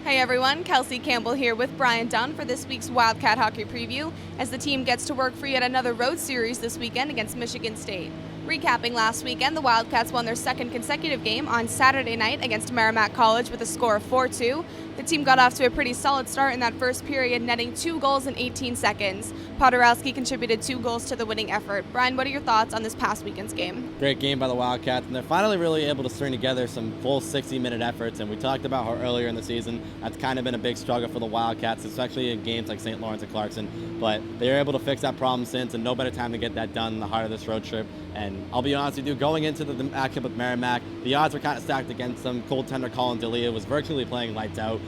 Hi everyone, Kelsey Campbell here with Brian Dunn for this week's Wildcat Hockey Preview as the team gets to work for yet another road series this weekend against Michigan State. Recapping last weekend, the Wildcats won their second consecutive game on Saturday night against Merrimack College with a score of 4-2. The team got off to a pretty solid start in that first period, netting 2 goals in 18 seconds. Podorowski contributed 2 goals to the winning effort. Brian, what are your thoughts on this past weekend's game? Great game by the Wildcats, and they're finally really able to string together some full 60-minute efforts, and we talked about how earlier in the season that's kind of been a big struggle for the Wildcats, especially in games like St. Lawrence and Clarkson, but they were able to fix that problem since, and no better time to get that done in the heart of this road trip. And I'll be honest with you, going into the matchup with Merrimack, the odds were kind of stacked against them. Goaltender Colin D'Elia was virtually playing lights out.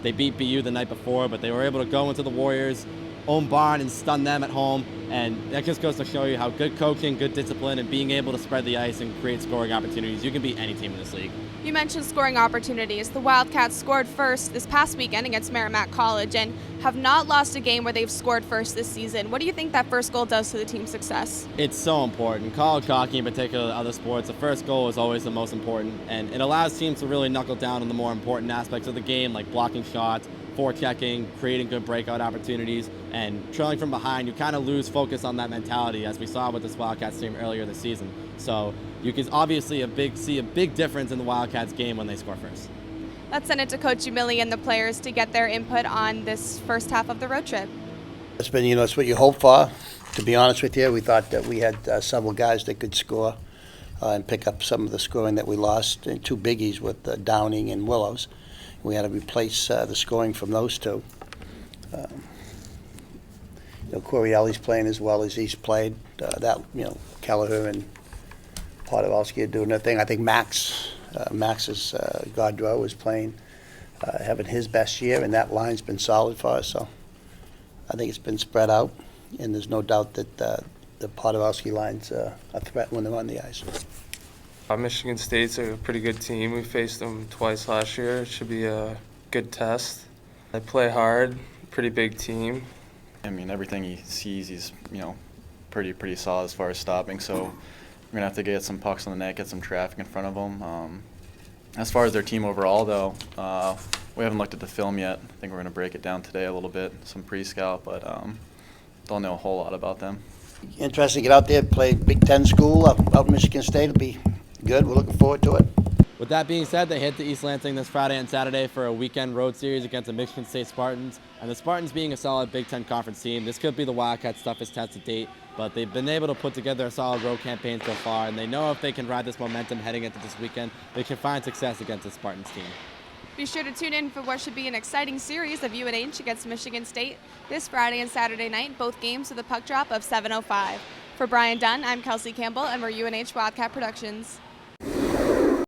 They beat BU the night before, but they were able to go into the Warriors' own barn and stun them at home. And that just goes to show you how good coaching, good discipline, and being able to spread the ice and create scoring opportunities, you can beat any team in this league. You mentioned scoring opportunities. The Wildcats scored first this past weekend against Merrimack College and have not lost a game where they've scored first this season. What do you think that first goal does to the team's success? It's so important. College hockey, in particular, other sports, the first goal is always the most important, and it allows teams to really knuckle down on the more important aspects of the game, like blocking shots, forechecking, creating good breakout opportunities, and trailing from behind. You kind of lose focus on that mentality, as we saw with this Wildcats team earlier this season. So you can obviously see a big difference in the Wildcats game when they score first. Let's send it to Coach Umili and the players to get their input on this first half of the road trip. It's been, it's what you hope for. To be honest with you, we thought that we had several guys that could score and pick up some of the scoring that we lost. And 2 biggies with Downing and Willows. We had to replace the scoring from those 2. Corielli's playing as well as he's played. Kelleher and Podorowski are doing their thing. I think Max's Gaudreau is playing, having his best year, and that line's been solid for us. So I think it's been spread out, and there's no doubt that the Podorowski line's a threat when they're on the ice. Michigan State's a pretty good team. We faced them twice last year. It should be a good test. They play hard, pretty big team. I mean, everything he sees, he's pretty solid as far as stopping. So we're gonna have to get some pucks on the net, get some traffic in front of them. As far as their team overall, though, we haven't looked at the film yet. I think we're gonna break it down today a little bit, some pre-scout, but don't know a whole lot about them. Interesting to get out there, play Big Ten school out in Michigan State. It'll be good. We're looking forward to it. With that being said, they head to East Lansing this Friday and Saturday for a weekend road series against the Michigan State Spartans. And the Spartans being a solid Big Ten conference team, this could be the Wildcats' toughest test to date, but they've been able to put together a solid road campaign so far, and they know if they can ride this momentum heading into this weekend, they can find success against the Spartans team. Be sure to tune in for what should be an exciting series of UNH against Michigan State this Friday and Saturday night, both games with a puck drop of 7:05. For Brian Dunn, I'm Kelsey Campbell, and we're UNH Wildcat Productions.